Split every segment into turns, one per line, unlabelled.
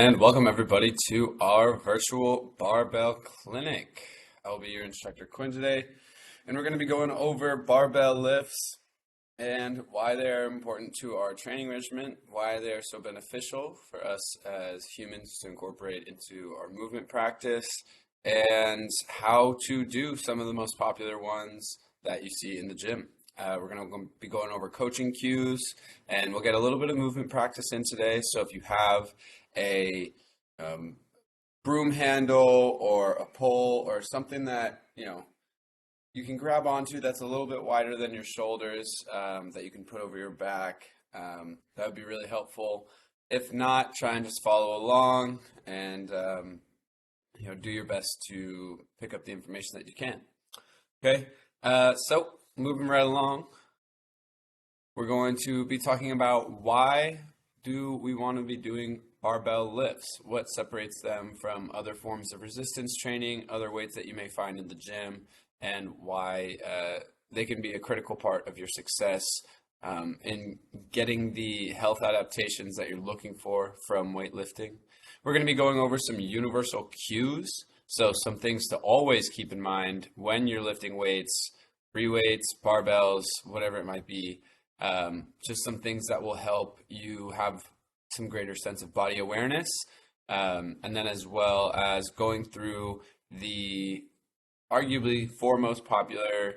And welcome everybody to our virtual Barbell Clinic. I'll be your instructor Quinn today, and we're going to be going over barbell lifts and why they're important to our training regimen, why they're so beneficial for us as humans to incorporate into our movement practice, and how to do some of the most popular ones that you see in the gym. We're going to be going over coaching cues, and we'll get a little bit of movement practice in today. So if you have a broom handle or a pole or something that you can grab onto that's a little bit wider than your shoulders, that you can put over your back, that would be really helpful. If not, try and just follow along and do your best to pick up the information that you can. Okay, so moving right along, we're going to be talking about why do we want to be doing barbell lifts? What separates them from other forms of resistance training, other weights that you may find in the gym, and why they can be a critical part of your success in getting the health adaptations that you're looking for from weightlifting. We're going to be going over some universal cues, so some things to always keep in mind when you're lifting weights, free weights, barbells, whatever it might be. Just some things that will help you have some greater sense of body awareness, and then as well as going through the arguably four most popular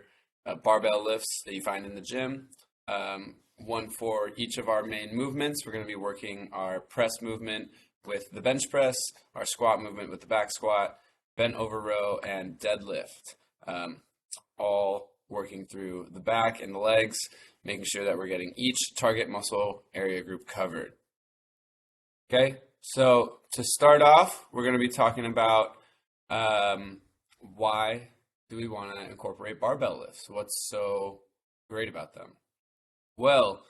barbell lifts that you find in the gym. One for each of our main movements. We're going to be working our press movement with the bench press, our squat movement with the back squat, bent over row, and deadlift. All working through the back and the legs, making sure that we're getting each target muscle area group covered. Okay, so to start off, we're going to be talking about why do we want to incorporate barbell lifts? What's so great about them? Well,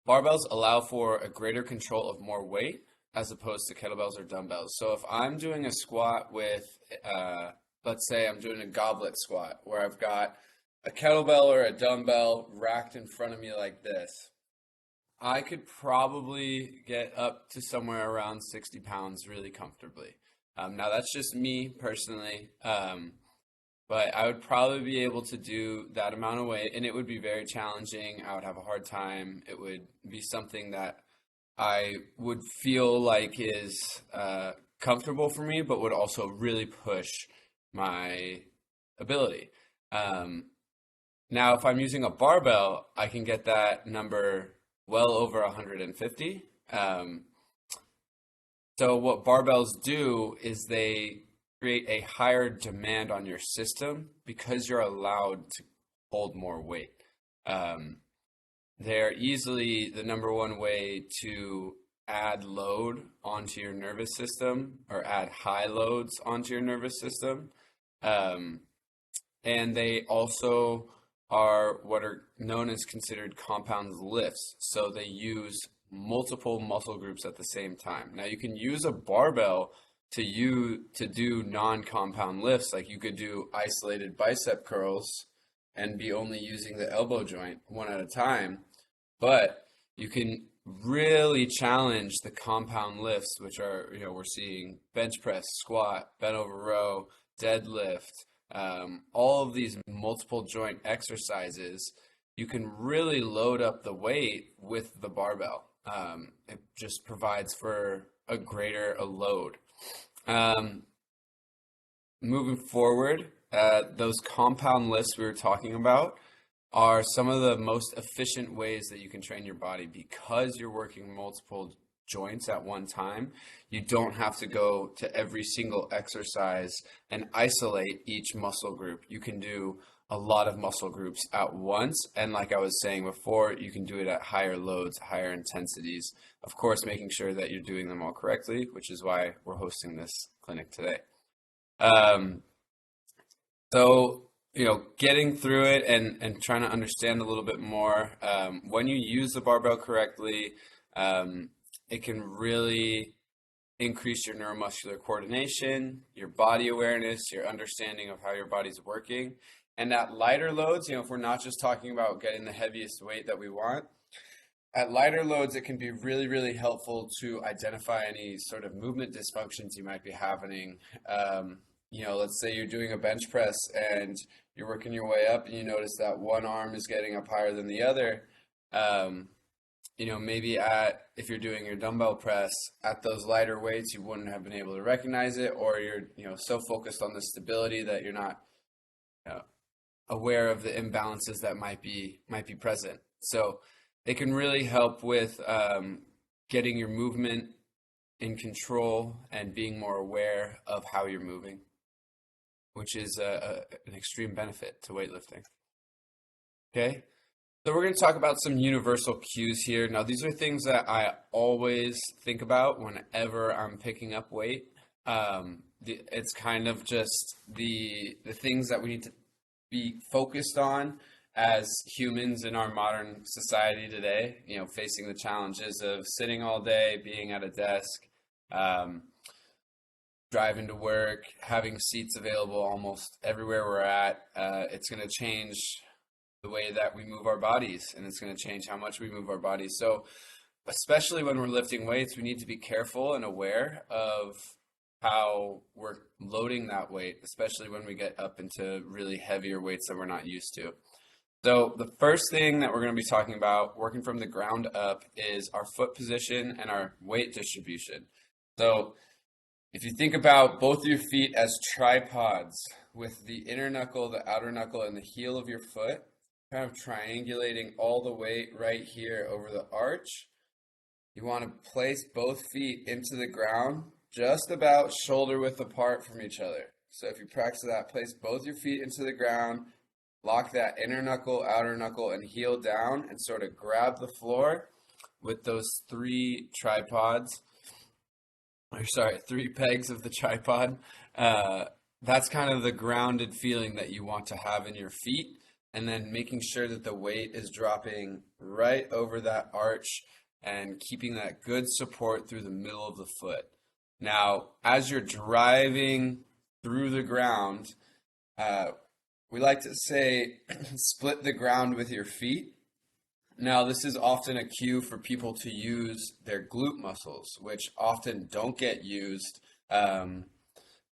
barbells allow for a greater control of more weight as opposed to kettlebells or dumbbells. So if I'm doing a squat with, let's say I'm doing a goblet squat where I've got a kettlebell or a dumbbell racked in front of me like this, I could probably get up to somewhere around 60 pounds really comfortably. Now that's just me personally, but I would probably be able to do that amount of weight, and it would be very challenging. I would have a hard time. It would be something that I would feel like is comfortable for me, but would also really push my ability. Now, if I'm using a barbell, I can get that number well over 150. So what barbells do is they create a higher demand on your system because you're allowed to hold more weight. They're easily the number one way to add load onto your nervous system or add high loads onto your nervous system. And they also are what are known as considered compound lifts. So they use multiple muscle groups at the same time. Now you can use a barbell to do non-compound lifts, like you could do isolated bicep curls and be only using the elbow joint one at a time, but you can really challenge the compound lifts, which are, we're seeing bench press, squat, bent over row, deadlift, all of these multiple joint exercises. You can really load up the weight with the barbell. It just provides for a greater load. Moving forward, those compound lifts we were talking about are some of the most efficient ways that you can train your body because you're working multiple joints at one time. You don't have to go to every single exercise and isolate each muscle group. You can do a lot of muscle groups at once, and like I was saying before, you can do it at higher loads, higher intensities, of course making sure that you're doing them all correctly, which is why we're hosting this clinic today. So getting through it and trying to understand a little bit more, when you use the barbell correctly, it can really increase your neuromuscular coordination, your body awareness, your understanding of how your body's working. And at lighter loads, if we're not just talking about getting the heaviest weight that we want, at lighter loads, it can be really, really helpful to identify any sort of movement dysfunctions you might be having. Let's say you're doing a bench press and you're working your way up and you notice that one arm is getting up higher than the other. Um, maybe if you're doing your dumbbell press at those lighter weights, you wouldn't have been able to recognize it, or you're, so focused on the stability that you're not uh, aware of the imbalances that might be present. So it can really help with getting your movement in control and being more aware of how you're moving, which is an extreme benefit to weightlifting. Okay, so we're going to talk about some universal cues here. Now, these are things that I always think about whenever I'm picking up weight. It's kind of just the things that we need to be focused on as humans in our modern society today, facing the challenges of sitting all day, being at a desk, um, driving to work, having seats available almost everywhere we're at. It's going to change the way that we move our bodies, and it's going to change how much we move our bodies. So, especially when we're lifting weights, we need to be careful and aware of how we're loading that weight, especially when we get up into really heavier weights that we're not used to. So the first thing that we're going to be talking about, working from the ground up, is our foot position and our weight distribution. So if you think about both your feet as tripods, with the inner knuckle, the outer knuckle, and the heel of your foot, kind of triangulating all the weight right here over the arch, you want to place both feet into the ground just about shoulder width apart from each other. So if you practice that, place both your feet into the ground, lock that inner knuckle, outer knuckle, and heel down, and sort of grab the floor with those three pegs of the tripod. That's kind of the grounded feeling that you want to have in your feet, and then making sure that the weight is dropping right over that arch and keeping that good support through the middle of the foot. Now, as you're driving through the ground, we like to say split the ground with your feet. Now, this is often a cue for people to use their glute muscles, which often don't get used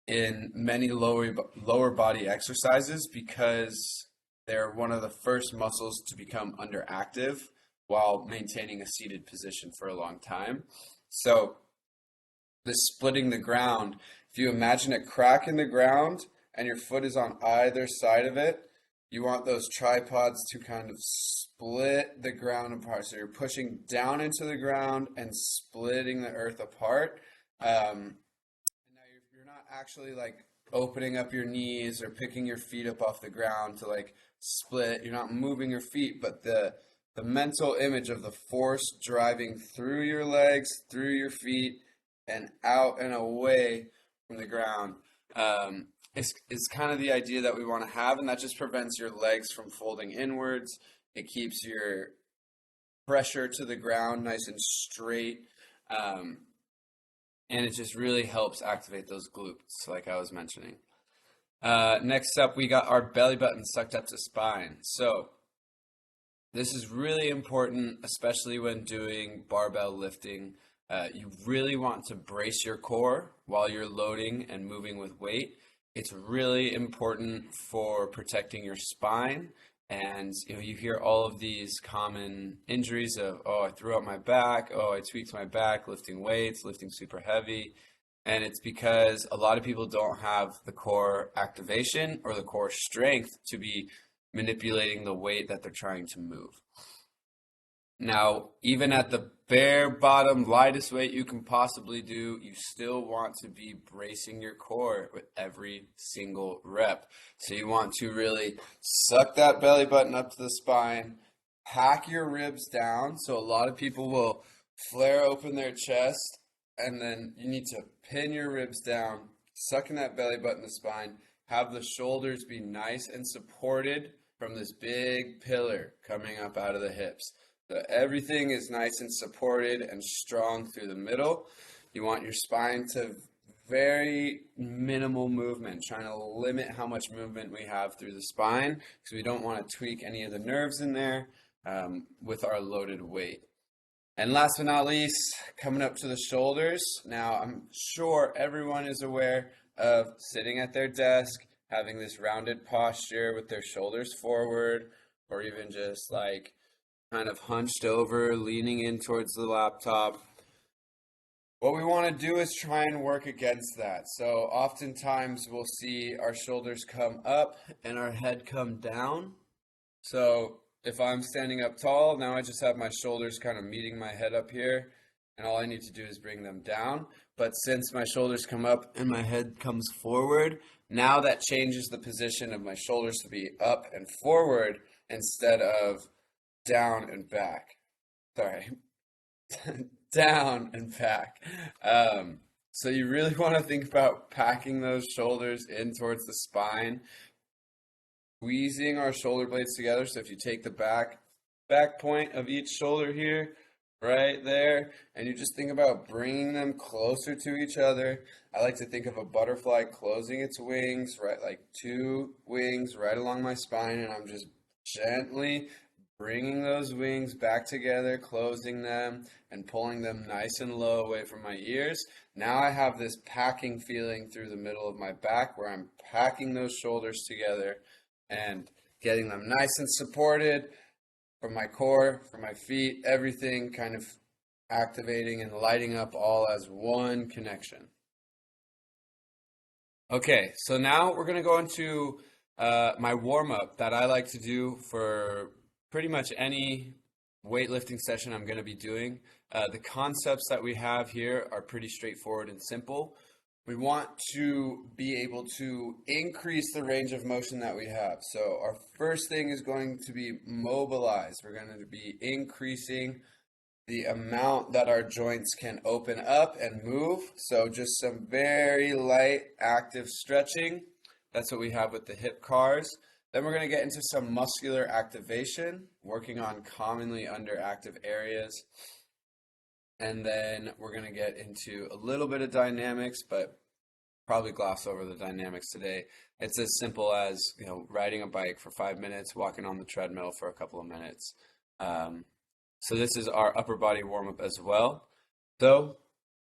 in many lower body exercises because they're one of the first muscles to become underactive while maintaining a seated position for a long time. So this splitting the ground, if you imagine a crack in the ground and your foot is on either side of it, you want those tripods to kind of split the ground apart. So you're pushing down into the ground and splitting the earth apart. And now you're not actually like opening up your knees or picking your feet up off the ground to like split. You're not moving your feet, but the mental image of the force driving through your legs, through your feet, and out and away from the ground is kind of the idea that we want to have, and that just prevents your legs from folding inwards. It keeps your pressure to the ground nice and straight, and it just really helps activate those glutes, like I was mentioning. Next up, we got our belly button sucked up to spine. So this is really important, especially when doing barbell lifting. You really want to brace your core while you're loading and moving with weight. It's really important for protecting your spine. And you hear all of these common injuries of, oh, I threw out my back, oh, I tweaked my back lifting weights, lifting super heavy. And it's because a lot of people don't have the core activation or the core strength to be manipulating the weight that they're trying to move. Now, even at the bare bottom, lightest weight you can possibly do, you still want to be bracing your core with every single rep. So you want to really suck that belly button up to the spine, pack your ribs down. So a lot of people will flare open their chest, and then you need to pin your ribs down, sucking that belly button to the spine, have the shoulders be nice and supported from this big pillar coming up out of the hips. So everything is nice and supported and strong through the middle. You want your spine to very minimal movement, trying to limit how much movement we have through the spine because we don't want to tweak any of the nerves in there with our loaded weight. And last but not least, coming up to the shoulders. Now, I'm sure everyone is aware of sitting at their desk, having this rounded posture with their shoulders forward, or even just like kind of hunched over, leaning in towards the laptop. What we want to do is try and work against that. So oftentimes we'll see our shoulders come up and our head come down. So if I'm standing up tall, now I just have my shoulders kind of meeting my head up here, and all I need to do is bring them down. But since my shoulders come up and my head comes forward, now that changes the position of my shoulders to be up and forward instead of down and back. Sorry, down and back. So you really want to think about packing those shoulders in towards the spine, squeezing our shoulder blades together. So if you take the back point of each shoulder here, right there, and you just think about bringing them closer to each other. I like to think of a butterfly closing its wings, right, like two wings right along my spine, and I'm just gently bringing those wings back together, closing them, and pulling them nice and low away from my ears. Now I have this packing feeling through the middle of my back where I'm packing those shoulders together and getting them nice and supported from my core, from my feet, everything kind of activating and lighting up all as one connection. Okay, so now we're going to go into my warm-up that I like to do for pretty much any weightlifting session I'm going to be doing. The concepts that we have here are pretty straightforward and simple. We want to be able to increase the range of motion that we have. So our first thing is going to be mobilize. We're going to be increasing the amount that our joints can open up and move. So just some very light active stretching. That's what we have with the hip cars. Then we're going to get into some muscular activation, working on commonly underactive areas. And then we're going to get into a little bit of dynamics, but probably gloss over the dynamics today. It's as simple as, riding a bike for 5 minutes, walking on the treadmill for a couple of minutes. So this is our upper body warm-up as well. So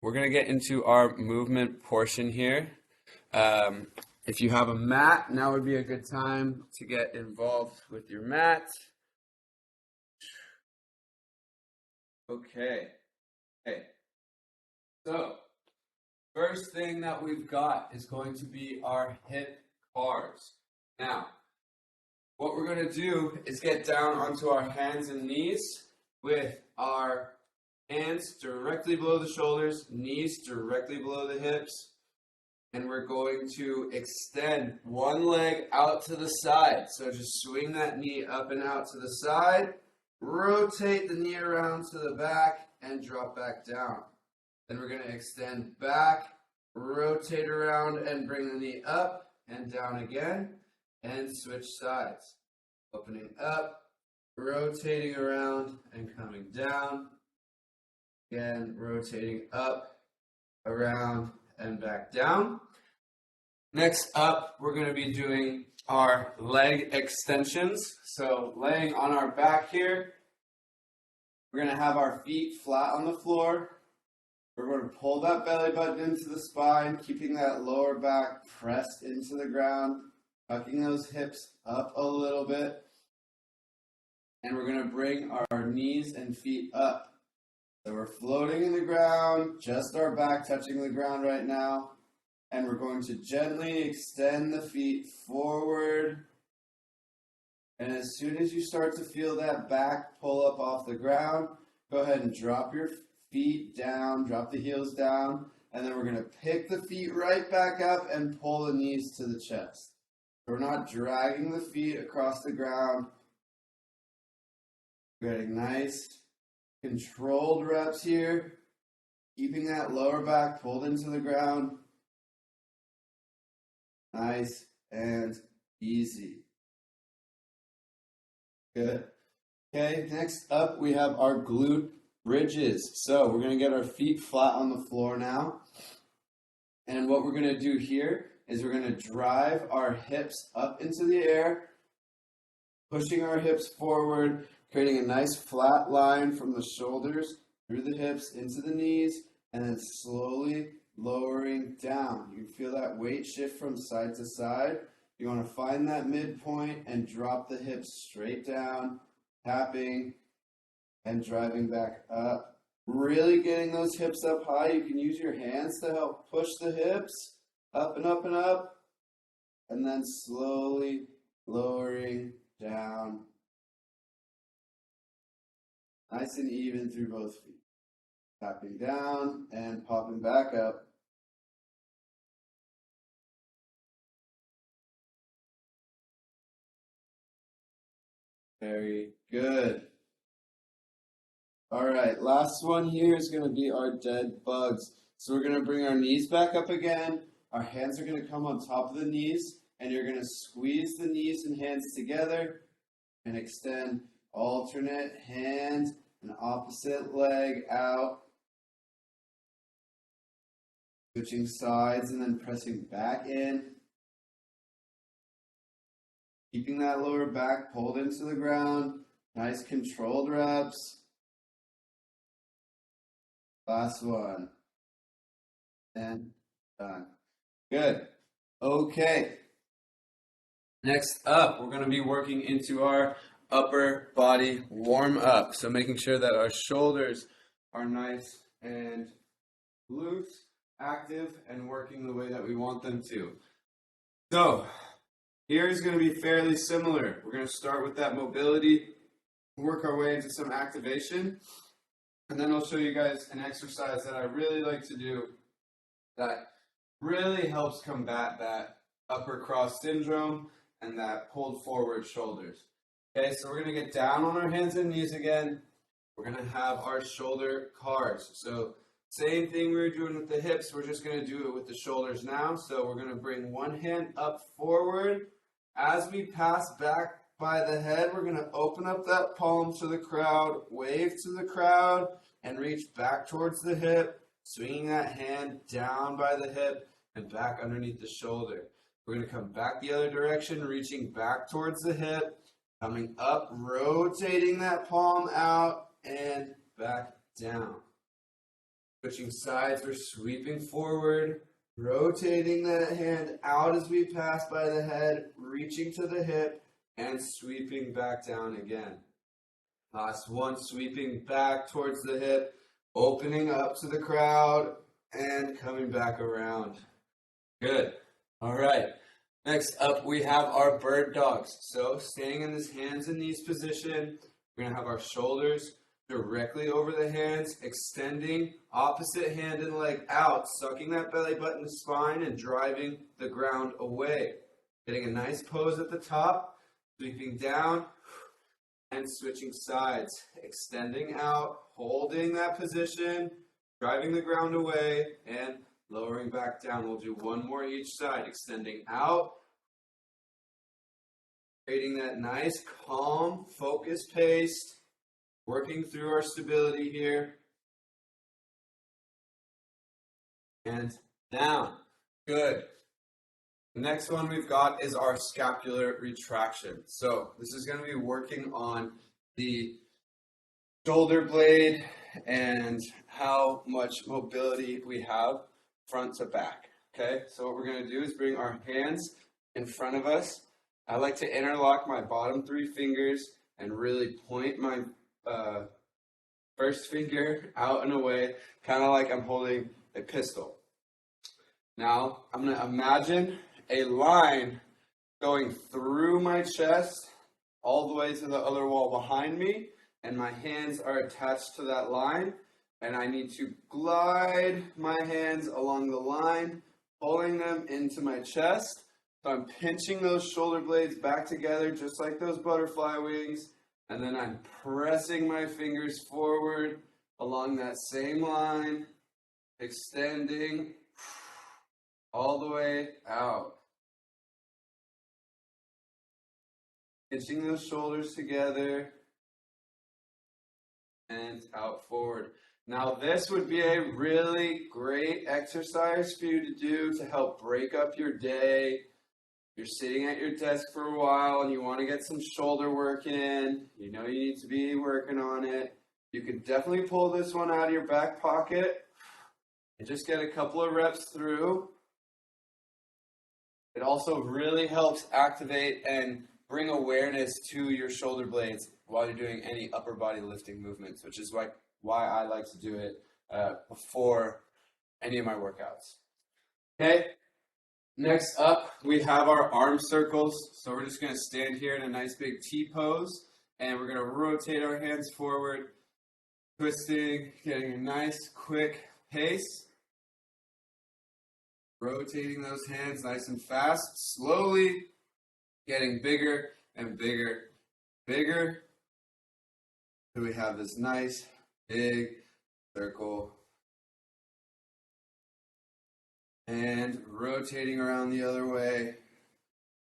we're going to get into our movement portion here. If you have a mat, now would be a good time to get involved with your mat. Okay. So first thing that we've got is going to be our hip bars. Now, what we're going to do is get down onto our hands and knees with our hands directly below the shoulders, knees directly below the hips, and we're going to extend one leg out to the side. So just swing that knee up and out to the side, rotate the knee around to the back, and drop back down. Then we're going to extend back, rotate around, and bring the knee up and down again, and switch sides. Opening up, rotating around, and coming down. Again, rotating up, around, and back down. Next up, we're going to be doing our leg extensions. So laying on our back here, we're going to have our feet flat on the floor. We're going to pull that belly button into the spine, keeping that lower back pressed into the ground, tucking those hips up a little bit. And we're going to bring our knees and feet up. So we're floating in the ground, just our back touching the ground right now. And we're going to gently extend the feet forward. And as soon as you start to feel that back pull up off the ground, go ahead and drop your feet down, drop the heels down, and then we're going to pick the feet right back up and pull the knees to the chest. We're not dragging the feet across the ground. We're getting nice, controlled reps here, keeping that lower back pulled into the ground. Nice and easy. Good. Okay, next up we have our glute bridges. So we're going to get our feet flat on the floor now. And what we're going to do here is we're going to drive our hips up into the air, pushing our hips forward, creating a nice flat line from the shoulders through the hips into the knees, and then slowly lowering down. You can feel that weight shift from side to side. You want to find that midpoint and drop the hips straight down, tapping and driving back up. Really getting those hips up high. You can use your hands to help push the hips up and up and up, and then slowly lowering down. Nice and even through both feet. Tapping down and popping back up. Very good. All right, last one here is going to be our dead bugs. So we're going to bring our knees back up again. Our hands are going to come on top of the knees, and you're going to squeeze the knees and hands together and extend alternate hand and opposite leg out. Switching sides and then pressing back in. Keeping that lower back pulled into the ground. Nice controlled reps. Last one. And done. Good. Okay. Next up, we're going to be working into our upper body warm up. So making sure that our shoulders are nice and loose, active, and working the way that we want them to. So here is going to be fairly similar. We're going to start with that mobility, work our way into some activation, and then I'll show you guys an exercise that I really like to do that really helps combat that upper cross syndrome and that pulled forward shoulders. Okay, so we're going to get down on our hands and knees again. We're going to have our shoulder cars. So same thing we were doing with the hips, we're just going to do it with the shoulders now. So we're going to bring one hand up forward. As we pass back by the head, we're going to open up that palm to the crowd, wave to the crowd, and reach back towards the hip, swinging that hand down by the hip and back underneath the shoulder. We're going to come back the other direction, reaching back towards the hip, coming up, rotating that palm out, and back down. Switching sides, we're sweeping forward, rotating that hand out as we pass by the head, reaching to the hip, and sweeping back down again. Last one, sweeping back towards the hip, opening up to the crowd, and coming back around. Good. All right. Next up, we have our bird dogs. So staying in this hands and knees position, we're going to have our shoulders directly over the hands, extending opposite hand and leg out, sucking that belly button to spine and driving the ground away. Getting a nice pose at the top, sweeping down and switching sides, extending out, holding that position, driving the ground away and lowering back down. We'll do one more each side, extending out, creating that nice, calm, focused pace. Working through our stability here. And down. Good. The next one we've got is our scapular retraction. So this is going to be working on the shoulder blade and how much mobility we have front to back. Okay, so what we're going to do is bring our hands in front of us. I like to interlock my bottom three fingers and really point my first finger out and away, kind of like I'm holding a pistol. Now, I'm going to imagine a line going through my chest all the way to the other wall behind me, and my hands are attached to that line, and I need to glide my hands along the line, pulling them into my chest. So I'm pinching those shoulder blades back together just like those butterfly wings. And then I'm pressing my fingers forward along that same line, extending all the way out. Pinching those shoulders together and out forward. Now this would be a really great exercise for you to do to help break up your day. You're sitting at your desk for a while and you want to get some shoulder work in. You know you need to be working on it. You can definitely pull this one out of your back pocket and just get a couple of reps through. It also really helps activate and bring awareness to your shoulder blades while you're doing any upper body lifting movements, which is why I like to do it before any of my workouts. Okay, next up we have our arm circles. So we're just going to stand here in a nice big T pose, and we're going to rotate our hands forward, twisting, getting a nice quick pace. Rotating those hands nice and fast, slowly getting bigger and bigger, bigger. So we have this nice big circle. And rotating around the other way,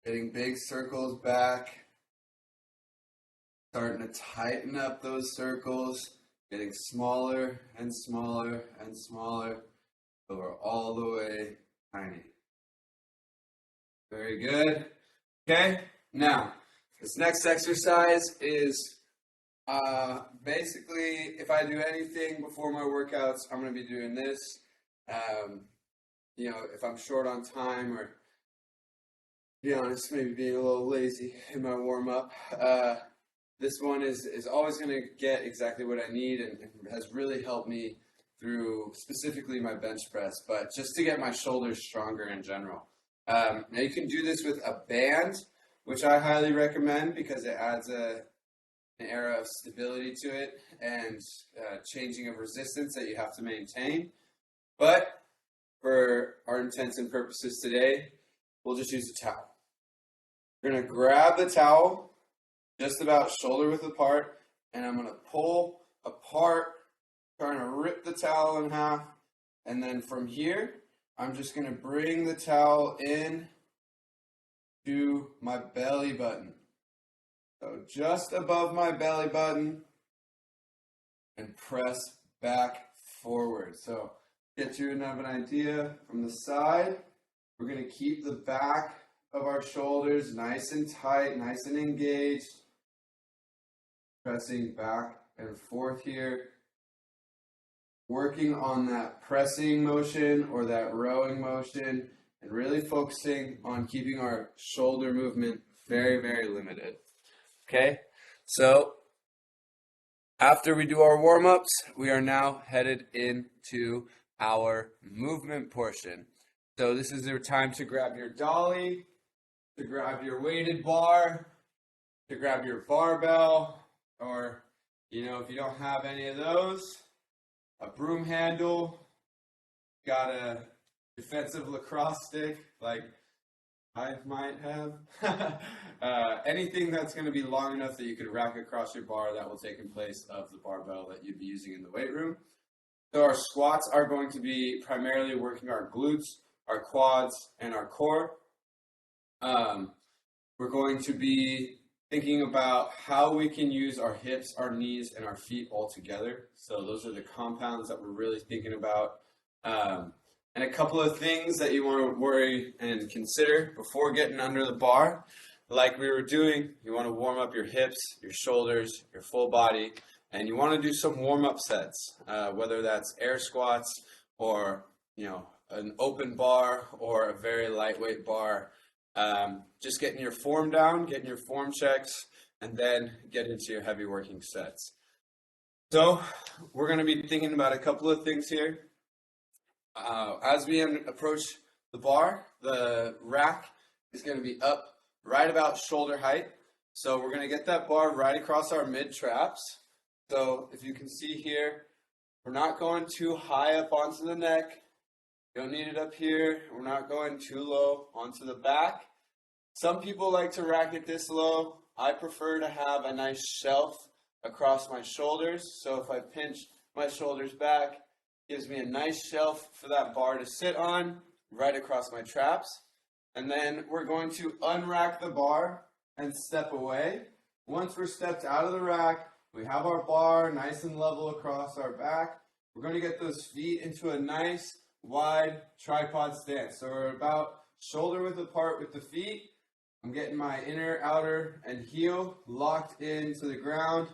getting big circles back. Starting to tighten up those circles, getting smaller and smaller and smaller, so we're all the way tiny. Very good. Okay, now this next exercise is basically, if I do anything before my workouts, I'm going to be doing this. You know, if I'm short on time, or to be honest, maybe being a little lazy in my warm-up, this one is always going to get exactly what I need, and has really helped me through specifically my bench press, but just to get my shoulders stronger in general. Now you can do this with a band, which I highly recommend because it adds an air of stability to it and changing of resistance that you have to maintain. But for our intents and purposes today, we'll just use a towel. We're going to grab the towel just about shoulder width apart, and I'm going to pull apart, trying to rip the towel in half, and then from here, I'm just going to bring the towel in to my belly button. So just above my belly button, and press back forward. So get you an idea from the side. We're going to keep the back of our shoulders nice and tight, nice and engaged. Pressing back and forth here. Working on that pressing motion or that rowing motion, and really focusing on keeping our shoulder movement very, very limited. Okay, so after we do our warm-ups, we are now headed into our movement portion. So this is your time to grab your dolly, to grab your weighted bar, to grab your barbell, or, you know, if you don't have any of those, a broom handle, got a defensive lacrosse stick like I might have. Anything that's going to be long enough that you could rack across your bar that will take in place of the barbell that you'd be using in the weight room. So our squats are going to be primarily working our glutes, our quads, and our core. We're going to be thinking about how we can use our hips, our knees, and our feet all together. So those are the compounds that we're really thinking about. And a couple of things that you want to worry and consider before getting under the bar. Like we were doing, you want to warm up your hips, your shoulders, your full body, and you want to do some warm-up sets, whether that's air squats or, you know, an open bar or a very lightweight bar. Just getting your form down, getting your form checks, and then get into your heavy working sets. So we're going to be thinking about a couple of things here. As we approach the bar, the rack is going to be up right about shoulder height. So we're going to get that bar right across our mid traps. So if you can see here, we're not going too high up onto the neck. Don't need it up here. We're not going too low onto the back. Some people like to rack it this low. I prefer to have a nice shelf across my shoulders. So if I pinch my shoulders back, gives me a nice shelf for that bar to sit on right across my traps. And then we're going to unrack the bar and step away. Once we're stepped out of the rack, we have our bar nice and level across our back. We're going to get those feet into a nice wide tripod stance. So we're about shoulder width apart with the feet. I'm getting my inner, outer, and heel locked into the ground.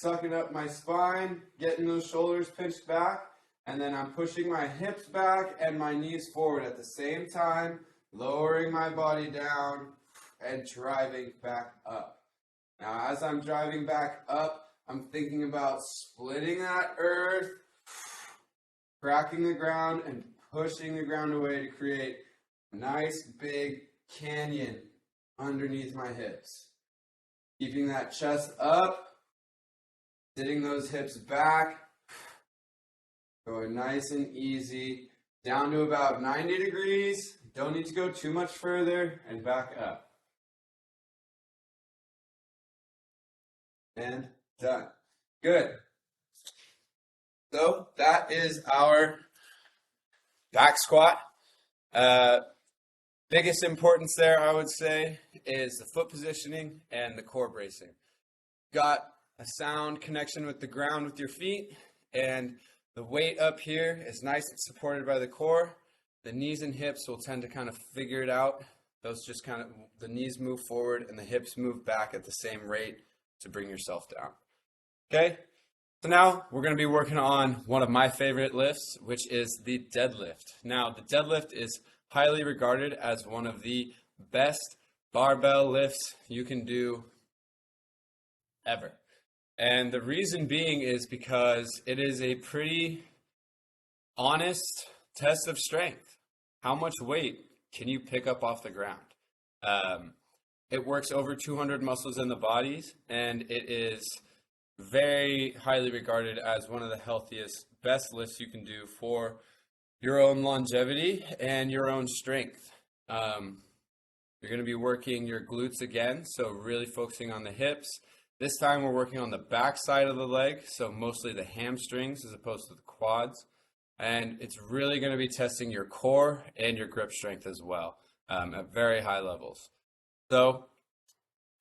sucking up my spine, getting those shoulders pinched back, and then I'm pushing my hips back and my knees forward at the same time, lowering my body down and driving back up. Now, as I'm driving back up, I'm thinking about splitting that earth, cracking the ground, and pushing the ground away to create a nice big canyon underneath my hips. Keeping that chest up, sitting those hips back, going nice and easy, down to about 90 degrees. Don't need to go too much further, and back up. And done. Good. So that is our back squat. Biggest importance there, I would say, is the foot positioning and the core bracing. Got a sound connection with the ground with your feet, and the weight up here is nice and supported by the core. The knees and hips will tend to kind of figure it out. Those just kind of, the knees move forward and the hips move back at the same rate to bring yourself down. Okay, so now we're going to be working on one of my favorite lifts, which is the deadlift. Now, the deadlift is highly regarded as one of the best barbell lifts you can do ever. And the reason being is because it is a pretty honest test of strength. How much weight can you pick up off the ground? It works over 200 muscles in the bodies, and it is very highly regarded as one of the healthiest, best lifts you can do for your own longevity and your own strength. You're going to be working your glutes again, so really focusing on the hips. This time we're working on the back side of the leg, so mostly the hamstrings as opposed to the quads. And it's really going to be testing your core and your grip strength as well at very high levels. So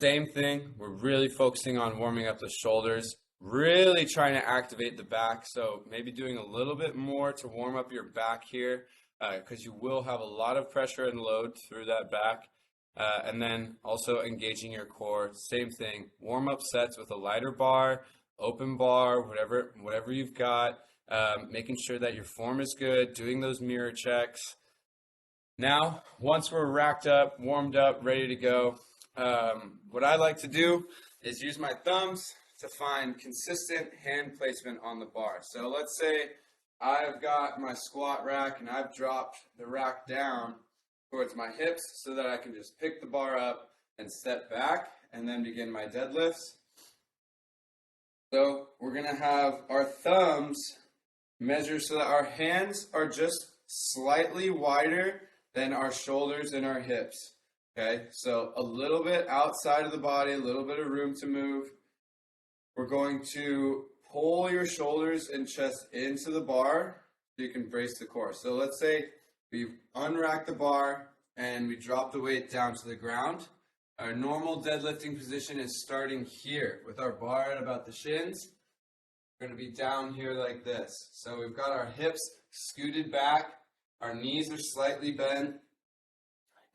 same thing, we're really focusing on warming up the shoulders, really trying to activate the back. So maybe doing a little bit more to warm up your back here because you will have a lot of pressure and load through that back. And then also engaging your core, same thing, warm up sets with a lighter bar, open bar, whatever you've got, making sure that your form is good, doing those mirror checks. Now, once we're racked up, warmed up, ready to go, what I like to do is use my thumbs to find consistent hand placement on the bar. So let's say I've got my squat rack and I've dropped the rack down towards my hips so that I can just pick the bar up and step back and then begin my deadlifts. So we're going to have our thumbs measure so that our hands are just slightly wider than our shoulders and our hips. Okay, so a little bit outside of the body, a little bit of room to move. We're going to pull your shoulders and chest into the bar so you can brace the core. So let's say we unrack the bar and we drop the weight down to the ground. Our normal deadlifting position is starting here with our bar at about the shins. We're going to be down here like this. So we've got our hips scooted back, our knees are slightly bent,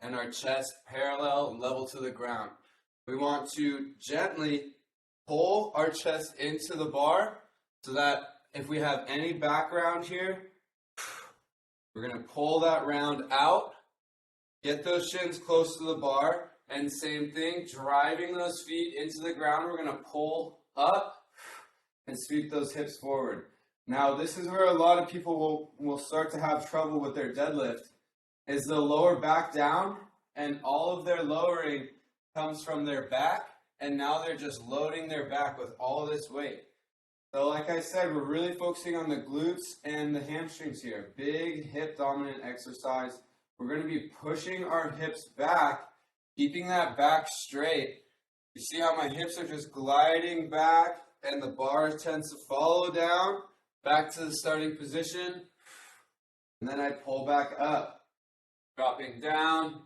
and our chest parallel and level to the ground. We want to gently pull our chest into the bar so that if we have any background here, we're going to pull that round out, get those shins close to the bar, and same thing, driving those feet into the ground. We're going to pull up and sweep those hips forward. Now, this is where a lot of people will start to have trouble with their deadlift, is they'll lower back down, and all of their lowering comes from their back, and now they're just loading their back with all this weight. So like I said, we're really focusing on the glutes and the hamstrings here. Big hip dominant exercise. We're going to be pushing our hips back, keeping that back straight. You see how my hips are just gliding back and the bar tends to follow down back to the starting position. And then I pull back up, dropping down,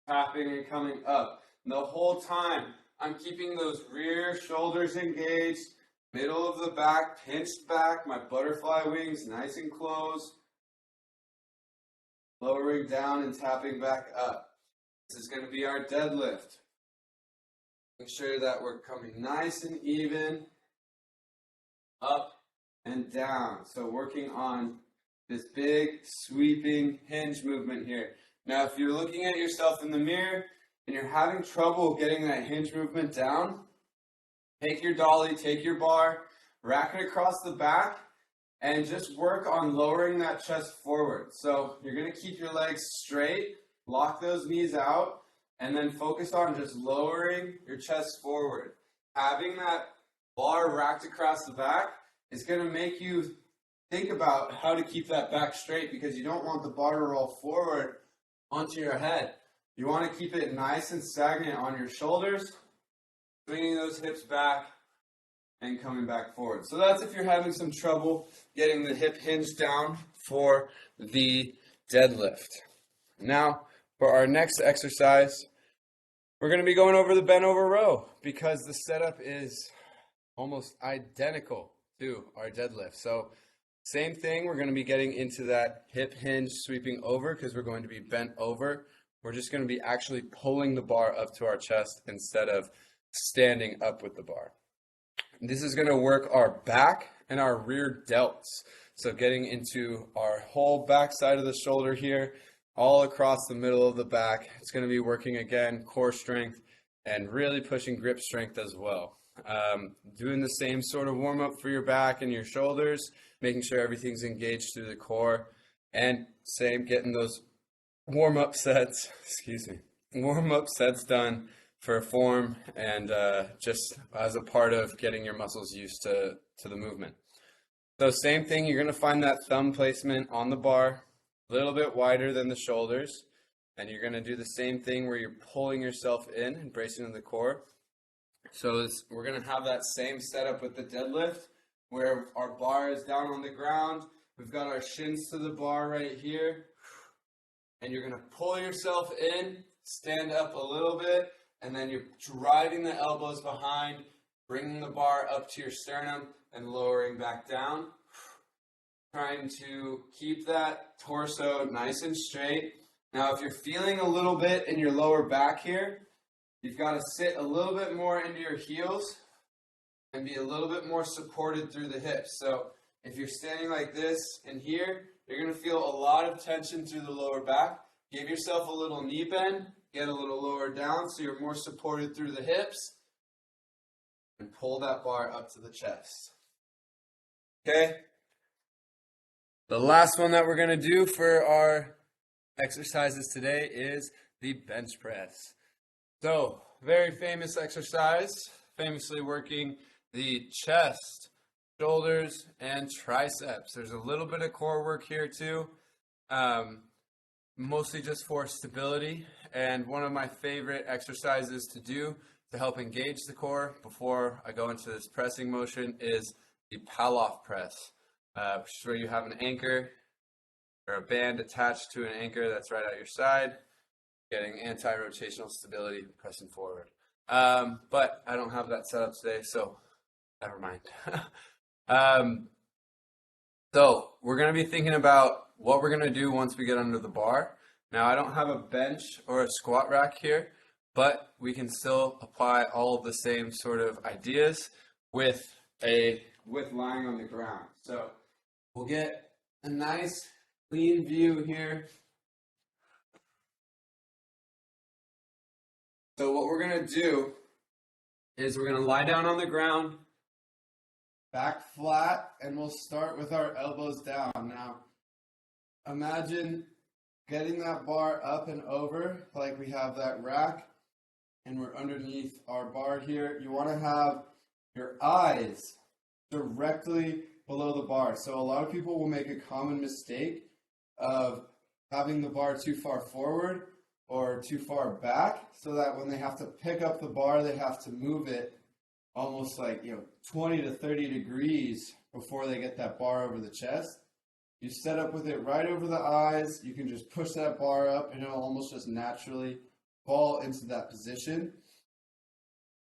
tapping and coming up. And the whole time I'm keeping those rear shoulders engaged, middle of the back pinched back, my butterfly wings nice and closed, lowering down and tapping back up. This is going to be our deadlift. Make sure that we're coming nice and even, up and down. So working on this big sweeping hinge movement here. Now, if you're looking at yourself in the mirror and you're having trouble getting that hinge movement down, take your dolly, take your bar, rack it across the back, and just work on lowering that chest forward. So you're going to keep your legs straight, lock those knees out, and then focus on just lowering your chest forward. Having that bar racked across the back is going to make you think about how to keep that back straight, because you don't want the bar to roll forward onto your head. You want to keep it nice and stagnant on your shoulders, swinging those hips back and coming back forward. So that's if you're having some trouble getting the hip hinge down for the deadlift. Now, for our next exercise, we're going to be going over the bent over row, because the setup is almost identical to our deadlift. So same thing, we're going to be getting into that hip hinge sweeping over, because we're going to be bent over. We're just going to be actually pulling the bar up to our chest instead of standing up with the bar. This is going to work our back and our rear delts. So getting into our whole back side of the shoulder here, all across the middle of the back. It's going to be working again, core strength, and really pushing grip strength as well. Doing the same sort of warm up for your back and your shoulders, making sure everything's engaged through the core, and same, getting those warm up sets done for form and just as a part of getting your muscles used to the movement. So same thing, you're going to find that thumb placement on the bar, a little bit wider than the shoulders, and you're going to do the same thing where you're pulling yourself in and bracing in the core. So we're going to have that same setup with the deadlift, where our bar is down on the ground. We've got our shins to the bar right here, and you're going to pull yourself in, stand up a little bit, and then you're driving the elbows behind, bringing the bar up to your sternum and lowering back down. Trying to keep that torso nice and straight. Now, if you're feeling a little bit in your lower back here, you've got to sit a little bit more into your heels and be a little bit more supported through the hips. So if you're standing like this and here, you're going to feel a lot of tension through the lower back. Give yourself a little knee bend, get a little lower down so you're more supported through the hips, and pull that bar up to the chest. Okay? The last one that we're going to do for our exercises today is the bench press. So, very famous exercise, famously working the chest, shoulders, and triceps. There's a little bit of core work here too, mostly just for stability. And one of my favorite exercises to do to help engage the core before I go into this pressing motion is the Palloff press, which is where you have an anchor or a band attached to an anchor that's right at your side, getting anti-rotational stability, pressing forward. But I don't have that set up today, so never mind. So we're going to be thinking about what we're going to do once we get under the bar. Now, I don't have a bench or a squat rack here, but we can still apply all of the same sort of ideas with lying on the ground. So we'll get a nice clean view here. So what we're going to do is we're going to lie down on the ground, back flat, and we'll start with our elbows down. Now, imagine getting that bar up and over like we have that rack, and we're underneath our bar here. You want to have your eyes directly below the bar. So a lot of people will make a common mistake of having the bar too far forward or too far back, so that when they have to pick up the bar, they have to move it almost like 20 to 30 degrees before they get that bar over the chest. You set up with it right over the eyes. You can just push that bar up and it'll almost just naturally fall into that position.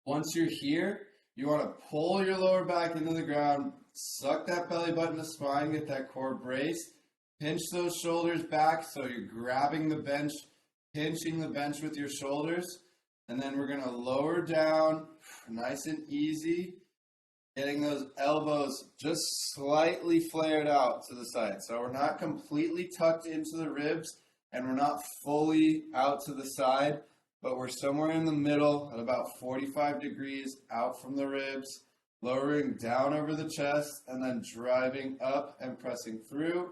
Once you're here, you want to pull your lower back into the ground, suck that belly button to spine, get that core braced, pinch those shoulders back so you're grabbing the bench, pinching the bench with your shoulders, and then we're going to lower down nice and easy, Getting those elbows just slightly flared out to the side. So we're not completely tucked into the ribs and we're not fully out to the side, but we're somewhere in the middle at about 45 degrees out from the ribs, lowering down over the chest and then driving up and pressing through,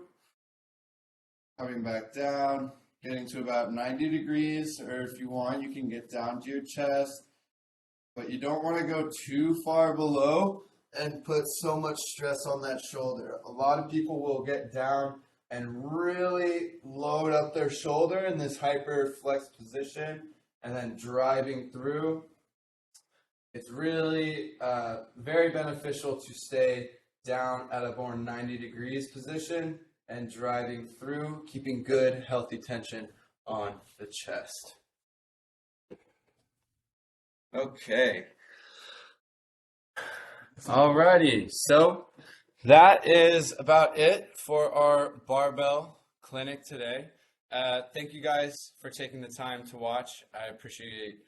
coming back down, getting to about 90 degrees, or if you want, you can get down to your chest, but you don't want to go too far below and put so much stress on that shoulder. A lot of people will get down and really load up their shoulder in this hyper flex position and then driving through. It's really very beneficial to stay down at a more 90 degrees position and driving through, keeping good, healthy tension on the chest. Okay. Alrighty, so that is about it for our barbell clinic today. Thank you guys for taking the time to watch. I appreciate,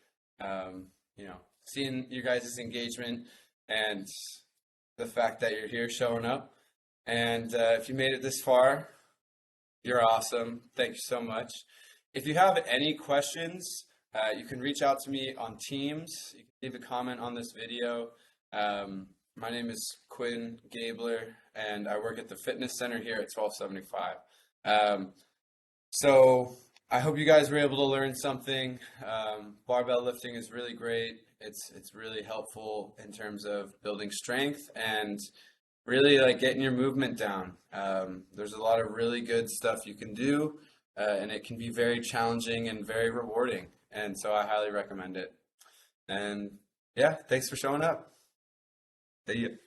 seeing you guys' engagement and the fact that you're here showing up. And if you made it this far, you're awesome. Thank you so much. If you have any questions, you can reach out to me on Teams. You can leave a comment on this video. My name is Quinn Gabler, and I work at the fitness center here at 1275. So I hope you guys were able to learn something. Barbell lifting is really great. It's really helpful in terms of building strength and really like getting your movement down. There's a lot of really good stuff you can do, and it can be very challenging and very rewarding. And so I highly recommend it. And yeah, thanks for showing up. See you.